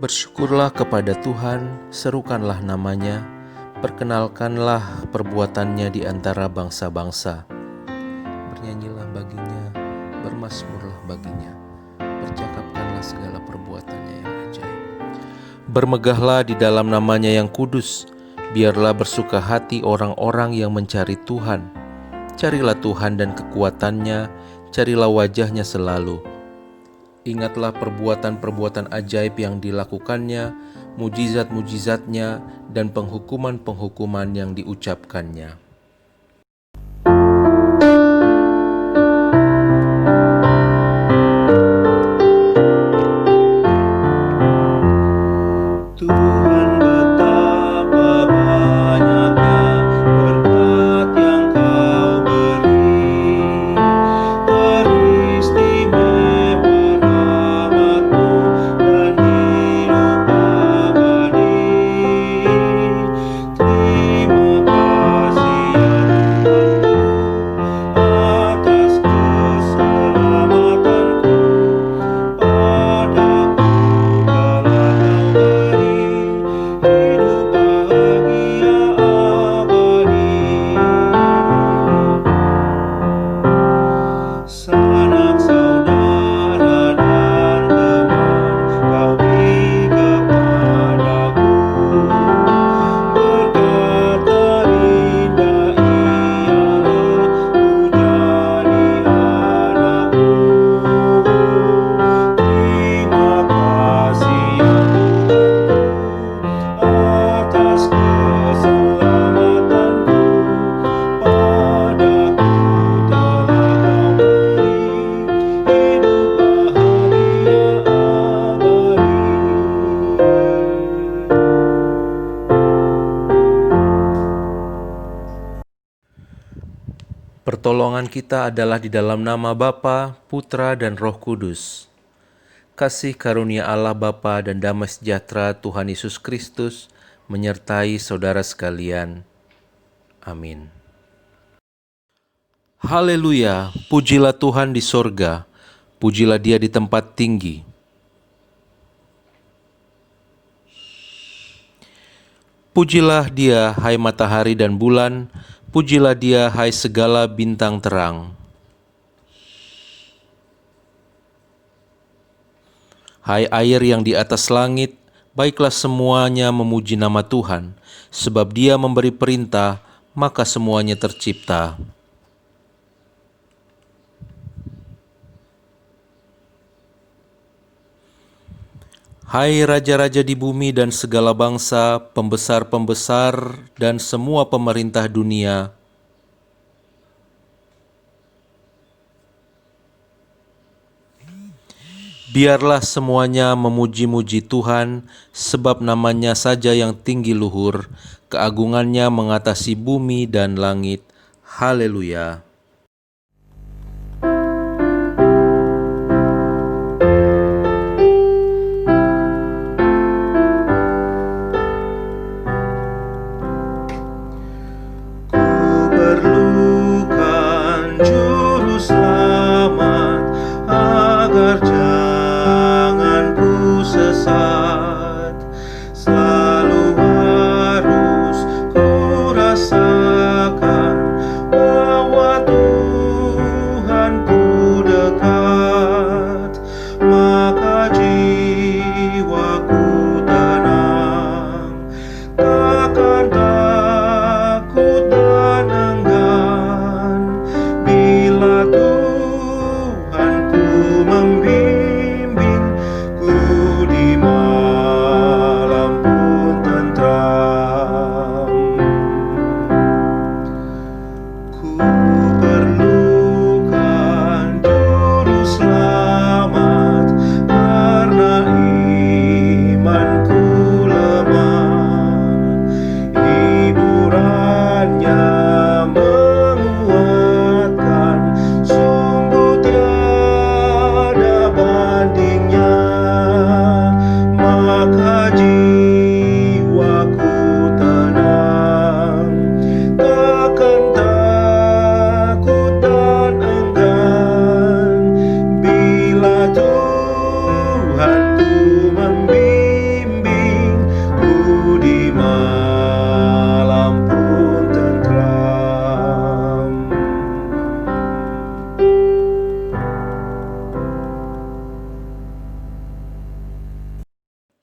Bersyukurlah kepada Tuhan, serukanlah namanya, perkenalkanlah perbuatannya di antara bangsa-bangsa. Bernyanyilah baginya, bermazmurlah baginya, percakapkanlah segala perbuatannya yang ajaib. Bermegahlah di dalam namanya yang kudus, biarlah bersuka hati orang-orang yang mencari Tuhan. Carilah Tuhan dan kekuatannya, carilah wajahnya selalu. Ingatlah perbuatan-perbuatan ajaib yang dilakukannya, mujizat-mujizatnya, dan penghukuman-penghukuman yang diucapkannya. Tuhan betapa banyaknya berkat yang Kau beri, teristimewa rahmat-Mu dan hidup abadi. Terima kasih ya Tuhanku atas keselamatanku, padaku telah Kau beri hidup bahagia abadi. Sanak saudara dan teman Kau beri kepadaku, berkat terindah ialah ku jadi anakmu. Terima kasih ya Tuhanku atas keselamatanmu, padaku telah Kau beri hidup bahagia abadi. Pertolongan kita adalah di dalam nama Bapa, Putra, dan Roh Kudus. Kasih karunia Allah Bapa dan damai sejahtera Tuhan Yesus Kristus menyertai saudara sekalian. Amin. Haleluya, pujilah Tuhan di sorga, pujilah Dia di tempat tinggi. Pujilah Dia, hai matahari dan bulan, pujilah Dia, hai segala bintang terang. Hai air yang di atas langit, baiklah semuanya memuji nama Tuhan, sebab Dia memberi perintah, maka semuanya tercipta. Hai raja-raja di bumi dan segala bangsa, pembesar-pembesar dan semua pemerintah dunia, biarlah semuanya memuji-muji Tuhan, sebab namanya saja yang tinggi luhur, keagungannya mengatasi bumi dan langit. Haleluya. Ku perlukan juru selamat agar jangan ku sesat. Selalu harus ku rasakan bahwa Tuhanku dekat, maka jiwaku tenang, takkan takut dan enggan bila Tuhanku membimbingku di malam pun tentram. Ku perlukan juru selamat karena imanku lemah. Hiburannya menguatkan, sungguh tiada bandingnya. Maka jiwaku tenang, takkan takut dan enggan bila Tuhanku membimbing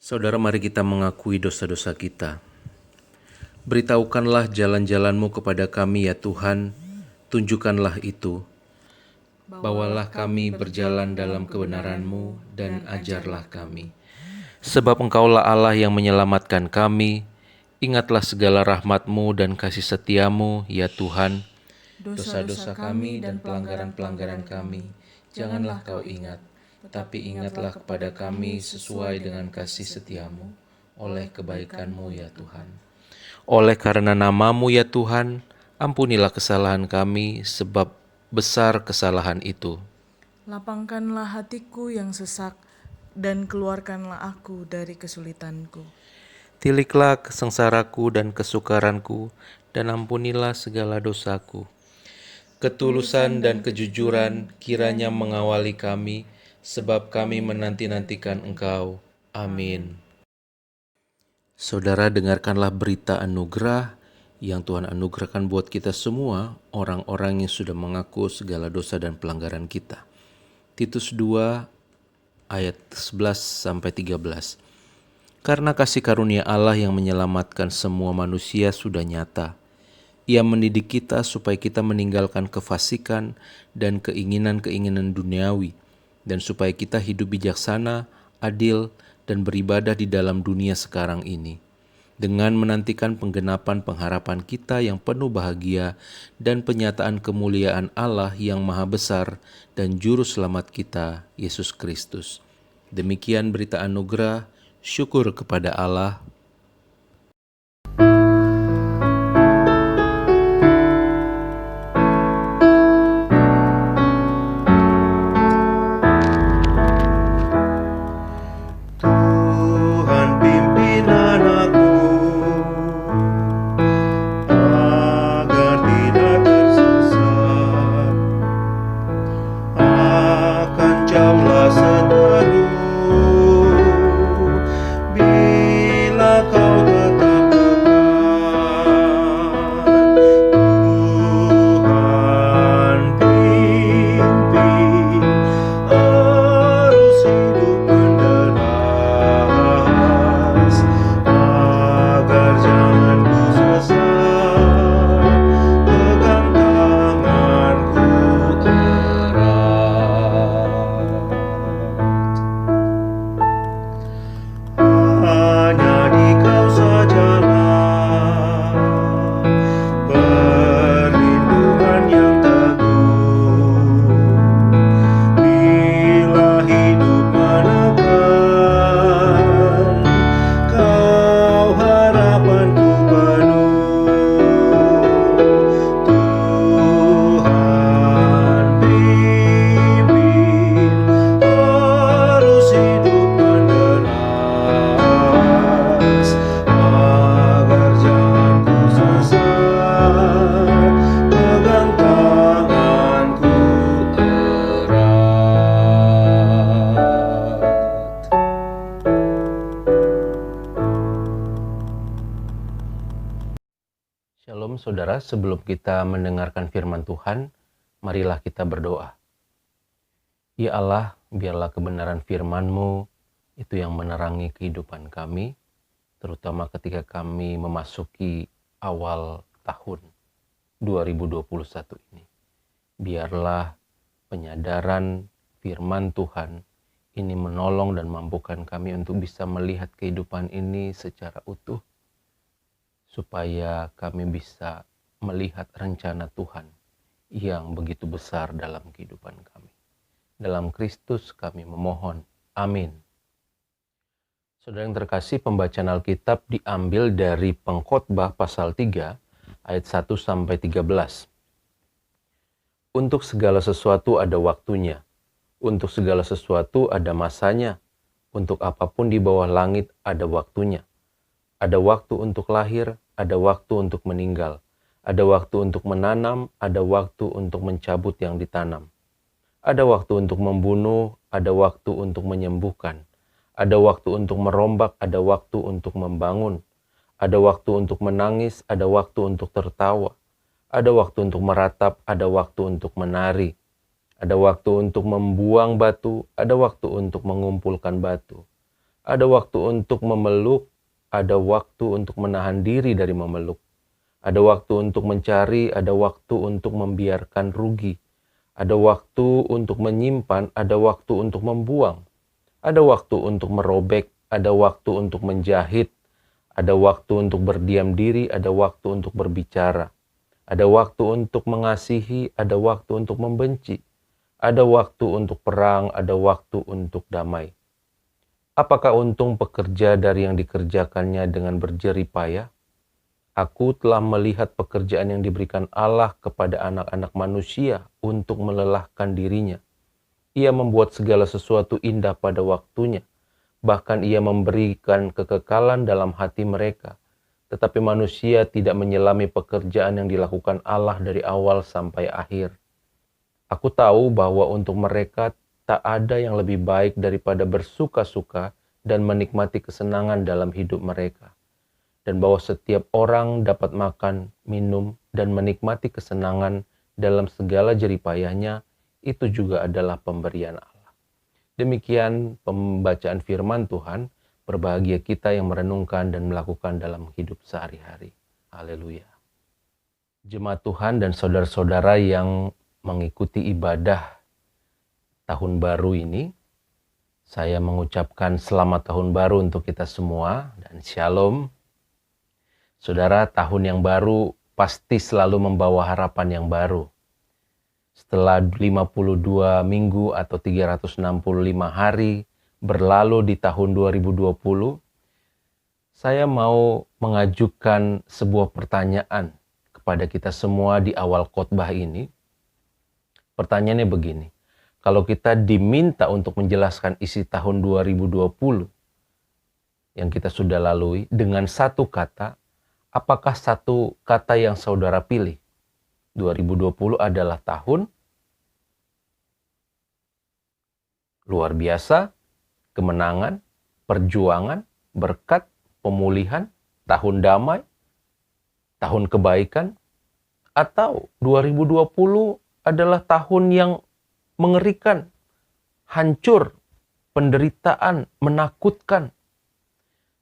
Saudara, mari kita mengakui dosa-dosa kita. Beritahukanlah jalan-jalan-Mu kepada kami ya Tuhan, tunjukkanlah itu. Bawalah kami berjalan dalam kebenaran-Mu dan ajarlah kami. Sebab Engkaulah Allah yang menyelamatkan kami, ingatlah segala rahmat-Mu dan kasih setia-Mu ya Tuhan. Dosa-dosa kami dan pelanggaran-pelanggaran kami, janganlah Kau ingat, tapi ingatlah kepada kami sesuai dengan kasih setia-Mu, oleh kebaikan-Mu ya Tuhan. Oleh karena nama-Mu ya Tuhan, ampunilah kesalahan kami, sebab besar kesalahan itu. Lapangkanlah hatiku yang sesak, dan keluarkanlah aku dari kesulitanku. Tiliklah kesengsaraku dan kesukaranku, dan ampunilah segala dosaku. Ketulusan dan kejujuran kiranya mengawali kami, sebab kami menanti-nantikan Engkau. Amin. Saudara, dengarkanlah berita anugerah yang Tuhan anugerahkan buat kita semua, orang-orang yang sudah mengaku segala dosa dan pelanggaran kita. Titus 2 ayat 11-13. Karena kasih karunia Allah yang menyelamatkan semua manusia sudah nyata. Ia mendidik kita supaya kita meninggalkan kefasikan dan keinginan-keinginan duniawi, dan supaya kita hidup bijaksana, adil, dan beribadah di dalam dunia sekarang ini, dengan menantikan penggenapan pengharapan kita yang penuh bahagia dan penyataan kemuliaan Allah yang maha besar dan juru selamat kita, Yesus Kristus. Demikian berita anugerah, syukur kepada Allah. Tuhan pimpin anakku agar tidak tersesat akan jauhlah seteru bila kau tetap dekat. Tuhan pimpin arus hidup menderas agar jangan ku sesat, pegang tanganku erat. Hanya di Kau sajalah perlindungan yang teguh bila hidup menekan. Kau harapanku penuh. Tuhan pimpin arus hidup menderas agar jangan ku sesat, pegang tanganku erat. Shalom saudara, sebelum kita mendengarkan firman Tuhan, marilah kita berdoa. Ya Allah, biarlah kebenaran firman-Mu itu yang menerangi kehidupan kami, terutama ketika kami memasuki awal tahun 2021 ini. Biarlah penyadaran firman Tuhan ini menolong dan mampukan kami untuk bisa melihat kehidupan ini secara utuh, supaya kami bisa melihat rencana Tuhan yang begitu besar dalam kehidupan kami. Dalam Kristus kami memohon. Amin. Saudara yang terkasih, pembacaan Alkitab diambil dari Pengkhotbah pasal 3 ayat 1-13. Untuk segala sesuatu ada waktunya, untuk segala sesuatu ada masanya, untuk apapun di bawah langit ada waktunya. Ada waktu untuk lahir, ada waktu untuk meninggal, ada waktu untuk menanam, ada waktu untuk mencabut yang ditanam. Ada waktu untuk membunuh, ada waktu untuk menyembuhkan. Ada waktu untuk merombak, ada waktu untuk membangun. Ada waktu untuk menangis, ada waktu untuk tertawa. Ada waktu untuk meratap, ada waktu untuk menari. Ada waktu untuk membuang batu, ada waktu untuk mengumpulkan batu. Ada waktu untuk memeluk, ada waktu untuk menahan diri dari memeluk. Ada waktu untuk mencari, ada waktu untuk membiarkan rugi. Ada waktu untuk menyimpan, ada waktu untuk membuang. Ada waktu untuk merobek, ada waktu untuk menjahit. Ada waktu untuk berdiam diri, ada waktu untuk berbicara. Ada waktu untuk mengasihi, ada waktu untuk membenci. Ada waktu untuk perang, ada waktu untuk damai. Apakah untung pekerja dari yang dikerjakannya dengan berjerih payah? Aku telah melihat pekerjaan yang diberikan Allah kepada anak-anak manusia untuk melelahkan dirinya. Ia membuat segala sesuatu indah pada waktunya. Bahkan ia memberikan kekekalan dalam hati mereka. Tetapi manusia tidak menyelami pekerjaan yang dilakukan Allah dari awal sampai akhir. Aku tahu bahwa untuk mereka tak ada yang lebih baik daripada bersuka-suka dan menikmati kesenangan dalam hidup mereka. Dan bahwa setiap orang dapat makan, minum, dan menikmati kesenangan dalam segala jerih payahnya, itu juga adalah pemberian Allah. Demikian pembacaan firman Tuhan, berbahagia kita yang merenungkan dan melakukan dalam hidup sehari-hari. Haleluya. Jemaat Tuhan dan saudara-saudara yang mengikuti ibadah tahun baru ini, saya mengucapkan selamat tahun baru untuk kita semua dan shalom. Saudara, tahun yang baru pasti selalu membawa harapan yang baru. Setelah 52 minggu atau 365 hari berlalu di tahun 2020, saya mau mengajukan sebuah pertanyaan kepada kita semua di awal khotbah ini. Pertanyaannya begini, kalau kita diminta untuk menjelaskan isi tahun 2020 yang kita sudah lalui dengan satu kata, apakah satu kata yang saudara pilih? 2020 adalah tahun luar biasa, kemenangan, perjuangan, berkat, pemulihan, tahun damai, tahun kebaikan, atau 2020 adalah tahun yang mengerikan, hancur, penderitaan, menakutkan.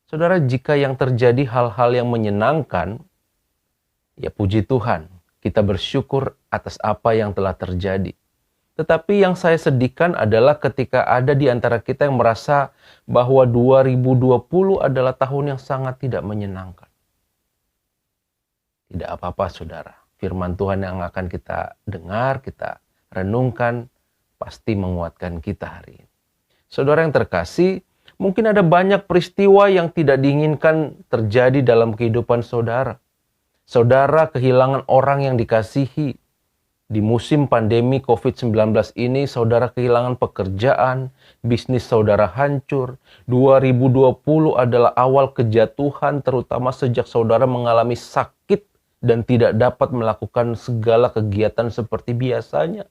Saudara, jika yang terjadi hal-hal yang menyenangkan, ya puji Tuhan, kita bersyukur atas apa yang telah terjadi. Tetapi yang saya sedihkan adalah ketika ada di antara kita yang merasa bahwa 2020 adalah tahun yang sangat tidak menyenangkan. Tidak apa-apa, saudara. Firman Tuhan yang akan kita dengar, kita renungkan, pasti menguatkan kita hari ini. Saudara yang terkasih, mungkin ada banyak peristiwa yang tidak diinginkan terjadi dalam kehidupan saudara. Saudara kehilangan orang yang dikasihi. Di musim pandemi COVID-19 ini, saudara kehilangan pekerjaan, bisnis saudara hancur. 2020 adalah awal kejatuhan, terutama sejak saudara mengalami sakit dan tidak dapat melakukan segala kegiatan seperti biasanya.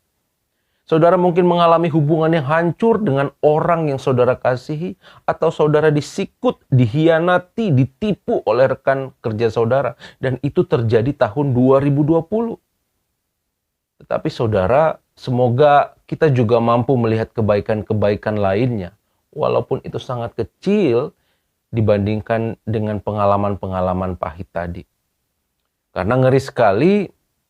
Saudara mungkin mengalami hubungan yang hancur dengan orang yang saudara kasihi, atau saudara disikut, dihianati, ditipu oleh rekan kerja saudara. Dan itu terjadi tahun 2020. Tetapi saudara, semoga kita juga mampu melihat kebaikan-kebaikan lainnya, walaupun itu sangat kecil dibandingkan dengan pengalaman-pengalaman pahit tadi. Karena ngeri sekali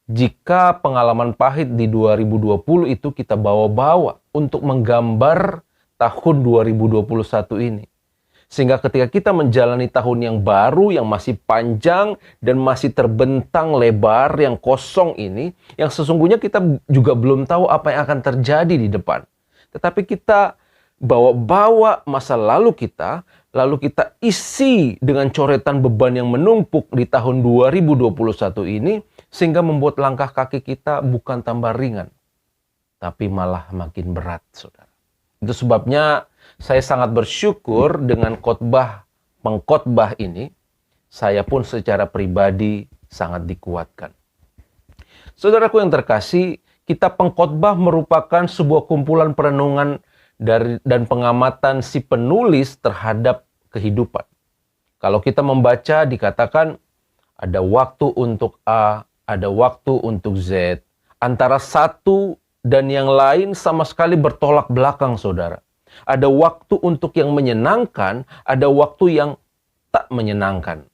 jika pengalaman pahit di 2020 itu kita bawa-bawa untuk menggambar tahun 2021 ini. Sehingga ketika kita menjalani tahun yang baru, yang masih panjang dan masih terbentang lebar, yang kosong ini, yang sesungguhnya kita juga belum tahu apa yang akan terjadi di depan. Tetapi kita bawa-bawa masa lalu kita, lalu kita isi dengan coretan beban yang menumpuk di tahun 2021 ini, sehingga membuat langkah kaki kita bukan tambah ringan, tapi malah makin berat, saudara. Itu sebabnya saya sangat bersyukur dengan pengkhotbah ini. Saya pun secara pribadi sangat dikuatkan. Saudaraku yang terkasih, kitab pengkhotbah merupakan sebuah kumpulan perenungan dan pengamatan si penulis terhadap kehidupan. Kalau kita membaca, dikatakan ada waktu untuk A, ada waktu untuk Z. Antara satu dan yang lain sama sekali bertolak belakang, saudara. Ada waktu untuk yang menyenangkan, ada waktu yang tak menyenangkan.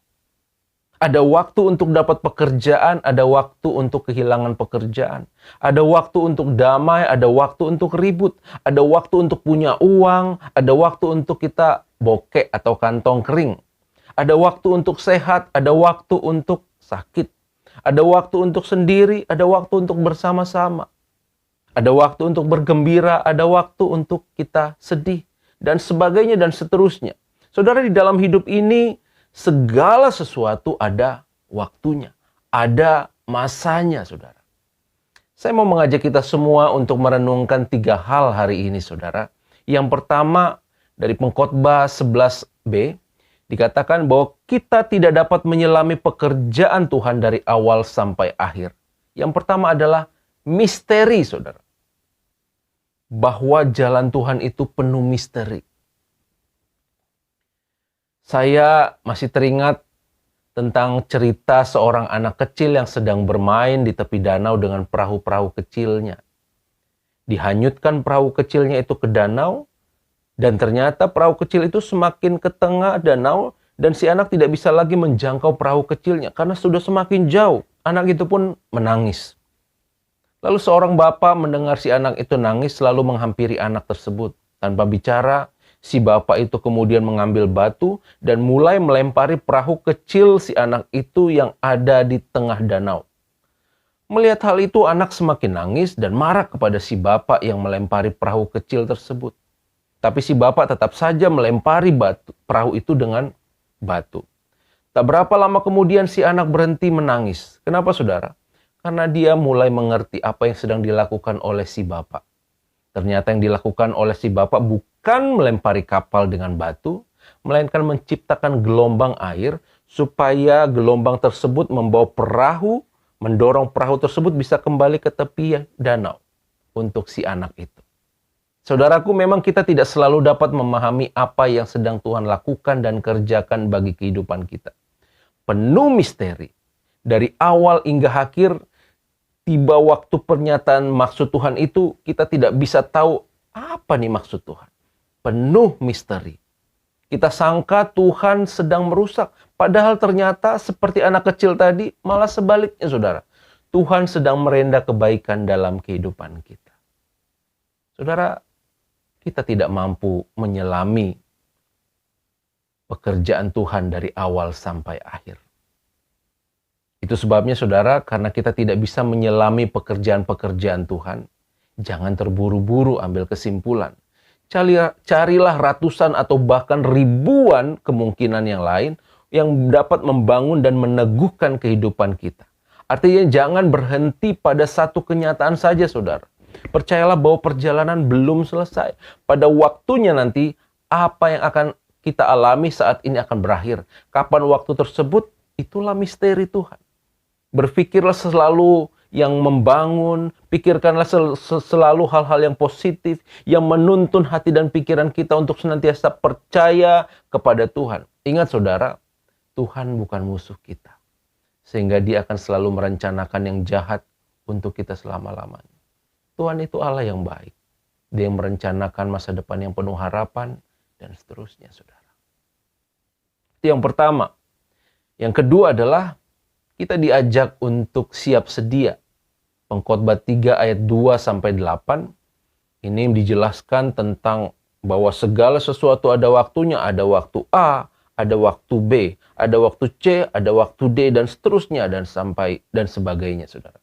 Ada waktu untuk dapat pekerjaan, ada waktu untuk kehilangan pekerjaan. Ada waktu untuk damai, ada waktu untuk ribut. Ada waktu untuk punya uang, ada waktu untuk kita bokek atau kantong kering. Ada waktu untuk sehat, ada waktu untuk sakit. Ada waktu untuk sendiri, ada waktu untuk bersama-sama. Ada waktu untuk bergembira, ada waktu untuk kita sedih, dan sebagainya dan seterusnya. Saudara, di dalam hidup ini, segala sesuatu ada waktunya, ada masanya, saudara. Saya mau mengajak kita semua untuk merenungkan 3 hal hari ini, saudara. Yang pertama, dari Pengkhotbah 11b, dikatakan bahwa kita tidak dapat menyelami pekerjaan Tuhan dari awal sampai akhir. Yang pertama adalah misteri, saudara. Bahwa jalan Tuhan itu penuh misteri. Saya masih teringat tentang cerita seorang anak kecil yang sedang bermain di tepi danau dengan perahu-perahu kecilnya. Dihanyutkan perahu kecilnya itu ke danau, dan ternyata perahu kecil itu semakin ke tengah danau, dan si anak tidak bisa lagi menjangkau perahu kecilnya karena sudah semakin jauh. Anak itu pun menangis. Lalu seorang bapak mendengar si anak itu nangis, lalu menghampiri anak tersebut. Tanpa bicara, si bapak itu kemudian mengambil batu dan mulai melempari perahu kecil si anak itu yang ada di tengah danau. Melihat hal itu, anak semakin nangis dan marah kepada si bapak yang melempari perahu kecil tersebut. Tapi si bapak tetap saja melempari perahu itu dengan batu. Tak berapa lama kemudian si anak berhenti menangis. Kenapa, saudara? Karena dia mulai mengerti apa yang sedang dilakukan oleh si bapak. Ternyata yang dilakukan oleh si bapak bukan melempari kapal dengan batu, melainkan menciptakan gelombang air supaya gelombang tersebut membawa perahu, mendorong perahu tersebut bisa kembali ke tepi danau untuk si anak itu. Saudaraku, memang kita tidak selalu dapat memahami apa yang sedang Tuhan lakukan dan kerjakan bagi kehidupan kita. Penuh misteri. Dari awal hingga akhir, tiba waktu pernyataan maksud Tuhan itu, kita tidak bisa tahu apa nih maksud Tuhan. Penuh misteri. Kita sangka Tuhan sedang merusak. Padahal ternyata seperti anak kecil tadi, malah sebaliknya, saudara. Tuhan sedang merenda kebaikan dalam kehidupan kita. Saudara, kita tidak mampu menyelami pekerjaan Tuhan dari awal sampai akhir. Itu sebabnya, saudara, karena kita tidak bisa menyelami pekerjaan-pekerjaan Tuhan, jangan terburu-buru ambil kesimpulan. Carilah ratusan atau bahkan ribuan kemungkinan yang lain yang dapat membangun dan meneguhkan kehidupan kita. Artinya jangan berhenti pada satu kenyataan saja, saudara. Percayalah bahwa perjalanan belum selesai. Pada waktunya nanti, apa yang akan kita alami saat ini akan berakhir. Kapan waktu tersebut, itulah misteri Tuhan. Berpikirlah selalu yang membangun, pikirkanlah selalu hal-hal yang positif, yang menuntun hati dan pikiran kita untuk senantiasa percaya kepada Tuhan. Ingat, saudara, Tuhan bukan musuh kita. Sehingga Dia akan selalu merencanakan yang jahat untuk kita selama-lamanya. Tuhan itu Allah yang baik. Dia yang merencanakan masa depan yang penuh harapan, dan seterusnya, saudara. Itu yang pertama. Yang kedua adalah kita diajak untuk siap sedia. Pengkhotbah 3 ayat 2-8. Ini dijelaskan tentang bahwa segala sesuatu ada waktunya. Ada waktu A, ada waktu B, ada waktu C, ada waktu D, dan seterusnya, dan sebagainya, saudara.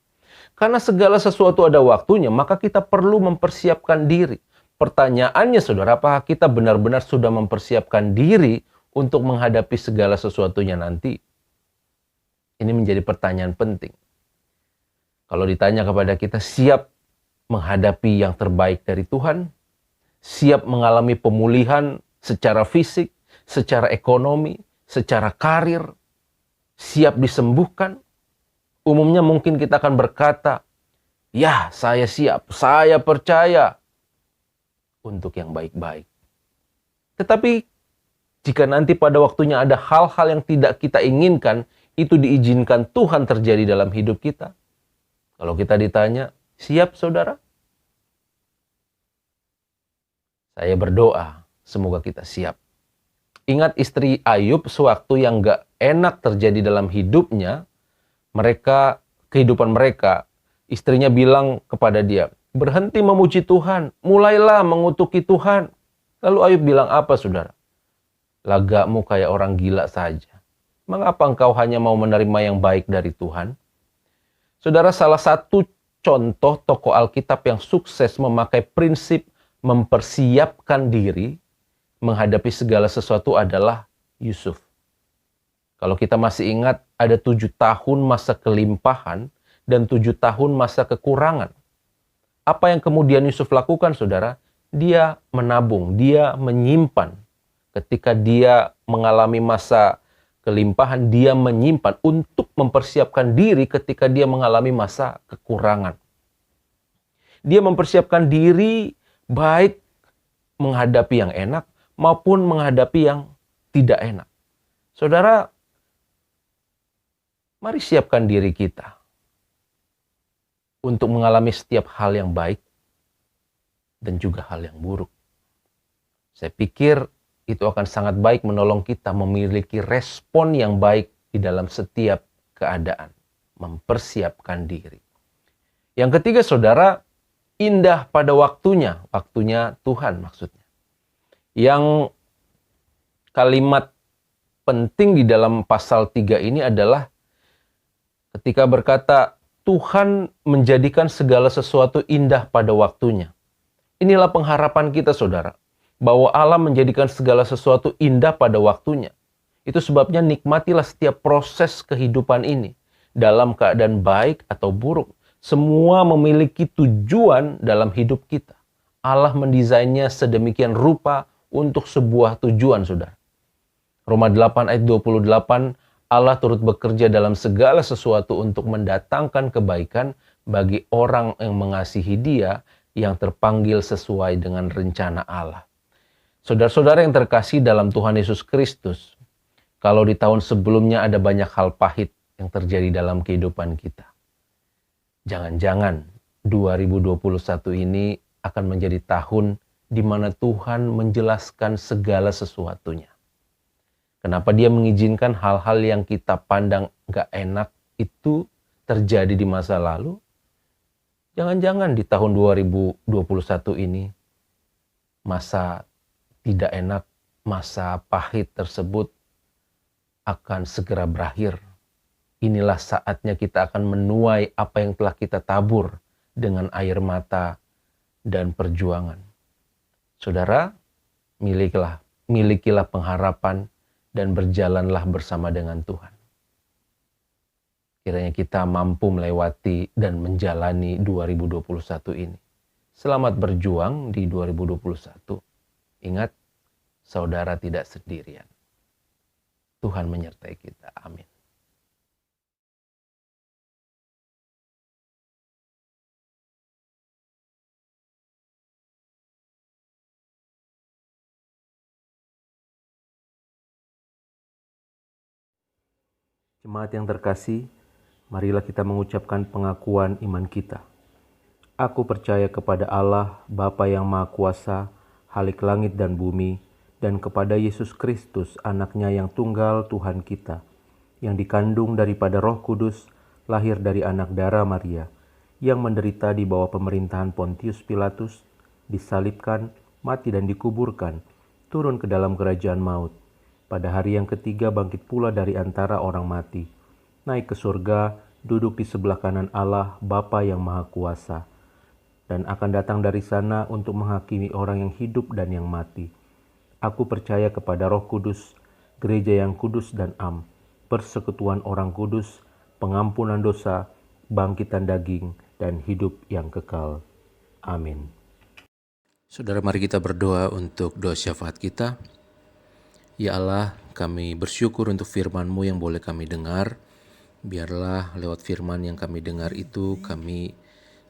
Karena segala sesuatu ada waktunya, maka kita perlu mempersiapkan diri. Pertanyaannya, saudara, apakah kita benar-benar sudah mempersiapkan diri untuk menghadapi segala sesuatunya nanti? Ini menjadi pertanyaan penting. Kalau ditanya kepada kita, siap menghadapi yang terbaik dari Tuhan? Siap mengalami pemulihan secara fisik, secara ekonomi, secara karir? Siap disembuhkan? Umumnya mungkin kita akan berkata, ya, saya siap, saya percaya untuk yang baik-baik. Tetapi jika nanti pada waktunya ada hal-hal yang tidak kita inginkan, itu diizinkan Tuhan terjadi dalam hidup kita. Kalau kita ditanya, siap, saudara? Saya berdoa semoga kita siap. Ingat istri Ayub sewaktu yang gak enak terjadi dalam hidupnya, kehidupan mereka, istrinya bilang kepada dia, berhenti memuji Tuhan, mulailah mengutuki Tuhan. Lalu Ayub bilang apa saudara? Lagamu kayak orang gila saja. Mengapa engkau hanya mau menerima yang baik dari Tuhan? Saudara, salah satu contoh tokoh Alkitab yang sukses memakai prinsip mempersiapkan diri menghadapi segala sesuatu adalah Yusuf. Kalau kita masih ingat, ada 7 tahun masa kelimpahan dan 7 tahun masa kekurangan. Apa yang kemudian Yusuf lakukan, saudara? Dia menabung, dia menyimpan. Ketika dia mengalami masa kelimpahan, dia menyimpan untuk mempersiapkan diri ketika dia mengalami masa kekurangan. Dia mempersiapkan diri baik menghadapi yang enak maupun menghadapi yang tidak enak. Saudara, mari siapkan diri kita untuk mengalami setiap hal yang baik dan juga hal yang buruk. Saya pikir itu akan sangat baik menolong kita memiliki respon yang baik di dalam setiap keadaan. Mempersiapkan diri. Yang ketiga, saudara, indah pada waktunya. Waktunya Tuhan maksudnya. Yang kalimat penting di dalam pasal 3 ini adalah ketika berkata, Tuhan menjadikan segala sesuatu indah pada waktunya. Inilah pengharapan kita, saudara. Bahwa Allah menjadikan segala sesuatu indah pada waktunya. Itu sebabnya nikmatilah setiap proses kehidupan ini. Dalam keadaan baik atau buruk. Semua memiliki tujuan dalam hidup kita. Allah mendesainnya sedemikian rupa untuk sebuah tujuan, saudara. Roma 8 ayat 28, Allah turut bekerja dalam segala sesuatu untuk mendatangkan kebaikan bagi orang yang mengasihi Dia yang terpanggil sesuai dengan rencana Allah. Saudara-saudara yang terkasih dalam Tuhan Yesus Kristus, kalau di tahun sebelumnya ada banyak hal pahit yang terjadi dalam kehidupan kita, jangan-jangan 2021 ini akan menjadi tahun di mana Tuhan menjelaskan segala sesuatunya. Kenapa Dia mengizinkan hal-hal yang kita pandang gak enak itu terjadi di masa lalu? Jangan-jangan di tahun 2021 ini masa tidak enak, masa pahit tersebut akan segera berakhir. Inilah saatnya kita akan menuai apa yang telah kita tabur dengan air mata dan perjuangan. Saudara, milikilah pengharapan dan berjalanlah bersama dengan Tuhan. Kiranya kita mampu melewati dan menjalani 2021 ini. Selamat berjuang di 2021. Ingat, saudara tidak sendirian. Tuhan menyertai kita. Amin. Jemaat yang terkasih, marilah kita mengucapkan pengakuan iman kita. Aku percaya kepada Allah, Bapa yang Maha Kuasa, Khalik langit dan bumi, dan kepada Yesus Kristus, anaknya yang tunggal Tuhan kita, yang dikandung daripada Roh Kudus, lahir dari anak darah Maria, yang menderita di bawah pemerintahan Pontius Pilatus, disalibkan, mati dan dikuburkan, turun ke dalam kerajaan maut. Pada hari yang ketiga bangkit pula dari antara orang mati, naik ke surga, duduk di sebelah kanan Allah, Bapa yang Maha Kuasa, dan akan datang dari sana untuk menghakimi orang yang hidup dan yang mati. Aku percaya kepada Roh Kudus, gereja yang kudus dan am, persekutuan orang kudus, pengampunan dosa, bangkitan daging, dan hidup yang kekal. Amin. Saudara, mari kita berdoa untuk doa syafaat kita. Ya Allah, kami bersyukur untuk firman-Mu yang boleh kami dengar. Biarlah lewat firman yang kami dengar itu kami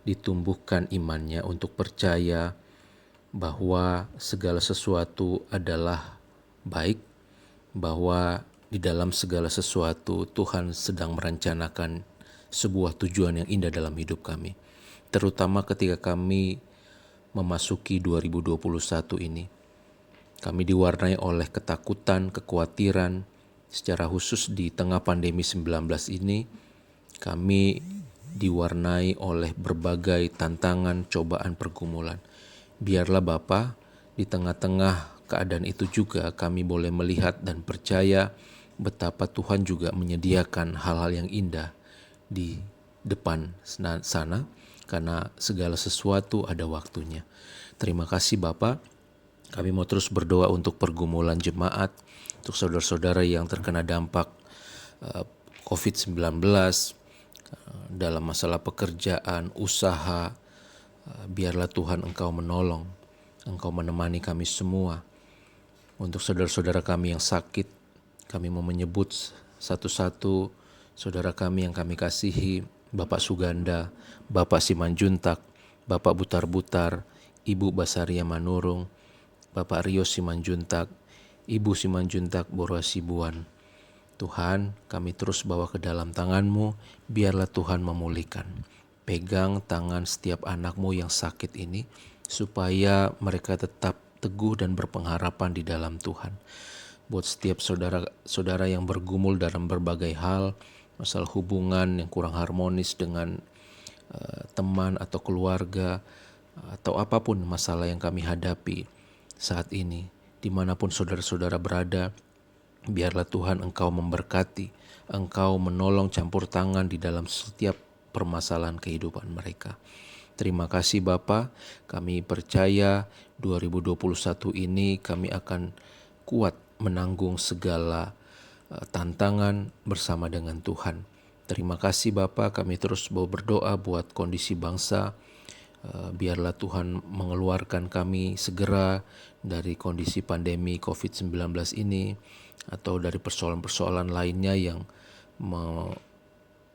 ditumbuhkan imannya untuk percaya bahwa segala sesuatu adalah baik, bahwa di dalam segala sesuatu Tuhan sedang merencanakan sebuah tujuan yang indah dalam hidup kami. Terutama ketika kami memasuki 2021 ini. Kami diwarnai oleh ketakutan, kekhawatiran, secara khusus di tengah pandemi 19 ini. Kami diwarnai oleh berbagai tantangan, cobaan, pergumulan. Biarlah Bapa, di tengah-tengah keadaan itu juga kami boleh melihat dan percaya betapa Tuhan juga menyediakan hal-hal yang indah di depan sana, karena segala sesuatu ada waktunya. Terima kasih Bapa. Kami mau terus berdoa untuk pergumulan jemaat, untuk saudara-saudara yang terkena dampak COVID-19, dalam masalah pekerjaan, usaha. Biarlah Tuhan Engkau menolong, Engkau menemani kami semua. Untuk saudara-saudara kami yang sakit, kami mau menyebut satu-satu saudara kami yang kami kasihi, Bapak Suganda, Bapak Simanjuntak, Bapak Butar-Butar, Ibu Basaria Manurung, Bapak Rio Simanjuntak, Ibu Simanjuntak Borosibuan. Tuhan, kami terus bawa ke dalam tangan-Mu, biarlah Tuhan memulihkan. Pegang tangan setiap anak-Mu yang sakit ini, supaya mereka tetap teguh dan berpengharapan di dalam Tuhan. Buat setiap saudara-saudara yang bergumul dalam berbagai hal, masalah hubungan yang kurang harmonis dengan teman atau keluarga, atau apapun masalah yang kami hadapi saat ini, dimanapun saudara-saudara berada, biarlah Tuhan Engkau memberkati, Engkau menolong campur tangan di dalam setiap permasalahan kehidupan mereka. Terima kasih Bapa, kami percaya 2021 ini kami akan kuat menanggung segala tantangan bersama dengan Tuhan. Terima kasih Bapa, kami terus mau berdoa buat kondisi bangsa. Biarlah Tuhan mengeluarkan kami segera dari kondisi pandemi COVID-19 ini, atau dari persoalan-persoalan lainnya yang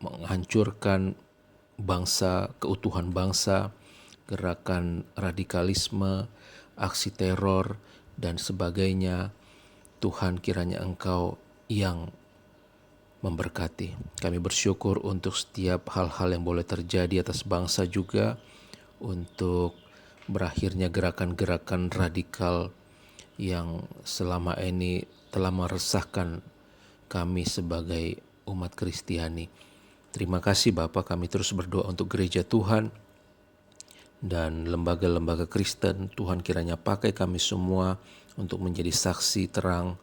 menghancurkan bangsa, keutuhan bangsa, gerakan radikalisme, aksi teror, dan sebagainya. Tuhan, kiranya Engkau yang memberkati. Kami bersyukur untuk setiap hal-hal yang boleh terjadi atas bangsa juga, untuk berakhirnya gerakan-gerakan radikal yang selama ini telah meresahkan kami sebagai umat Kristiani. Terima kasih Bapa, kami terus berdoa untuk gereja Tuhan dan lembaga-lembaga Kristen. Tuhan kiranya pakai kami semua untuk menjadi saksi terang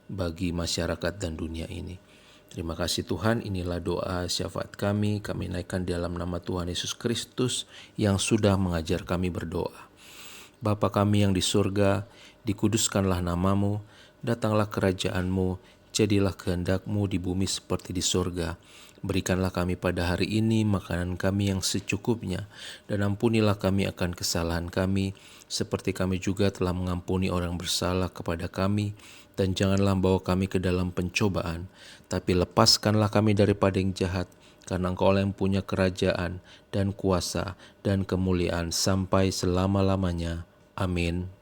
bagi masyarakat dan dunia ini. Terima kasih Tuhan, inilah doa syafaat kami naikkan dalam nama Tuhan Yesus Kristus yang sudah mengajar kami berdoa. Bapa kami yang di surga, dikuduskanlah nama-Mu, datanglah kerajaan-Mu, jadilah kehendak-Mu di bumi seperti di surga. Berikanlah kami pada hari ini makanan kami yang secukupnya, dan ampunilah kami akan kesalahan kami, seperti kami juga telah mengampuni orang bersalah kepada kami. Dan janganlah bawa kami ke dalam pencobaan, tapi lepaskanlah kami daripada yang jahat, karena Engkau yang punya kerajaan dan kuasa dan kemuliaan sampai selama-lamanya. Amin.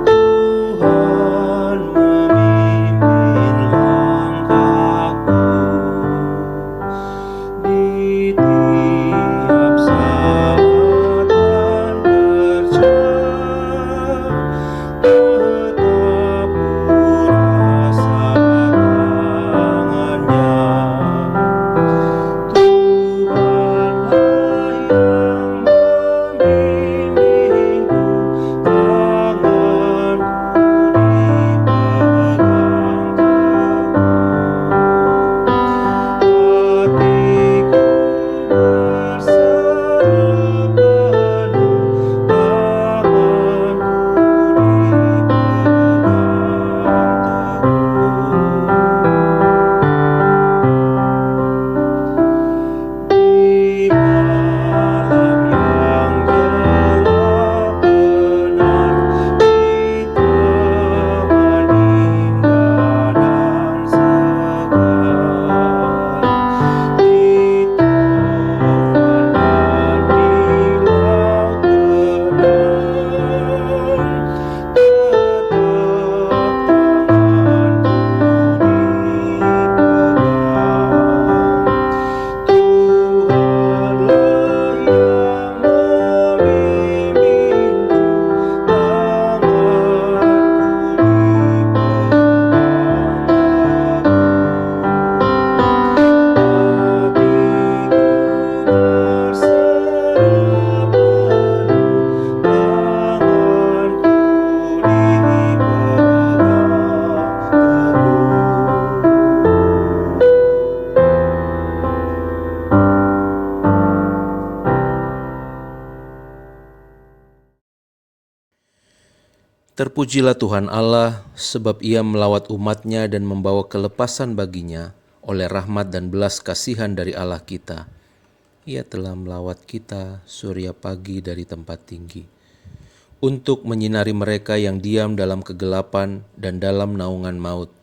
Tuhan memimpin langkahku. Terpujilah Tuhan Allah, sebab Ia melawat umat-Nya dan membawa kelepasan baginya oleh rahmat dan belas kasihan dari Allah kita. Ia telah melawat kita surya pagi dari tempat tinggi, untuk menyinari mereka yang diam dalam kegelapan dan dalam naungan maut,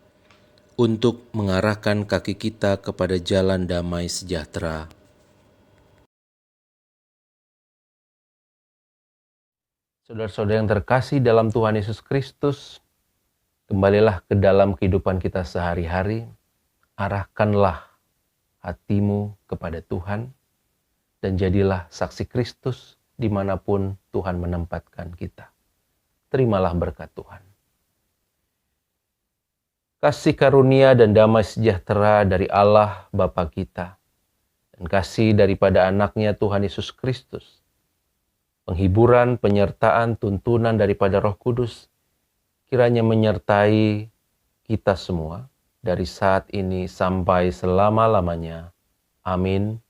untuk mengarahkan kaki kita kepada jalan damai sejahtera. Saudara-saudara yang terkasih dalam Tuhan Yesus Kristus, kembalilah ke dalam kehidupan kita sehari-hari, arahkanlah hatimu kepada Tuhan, dan jadilah saksi Kristus dimanapun Tuhan menempatkan kita. Terimalah berkat Tuhan. Kasih karunia dan damai sejahtera dari Allah Bapa kita, dan kasih daripada anaknya Tuhan Yesus Kristus, penghiburan, penyertaan, tuntunan daripada Roh Kudus, kiranya menyertai kita semua dari saat ini sampai selama-lamanya. Amin.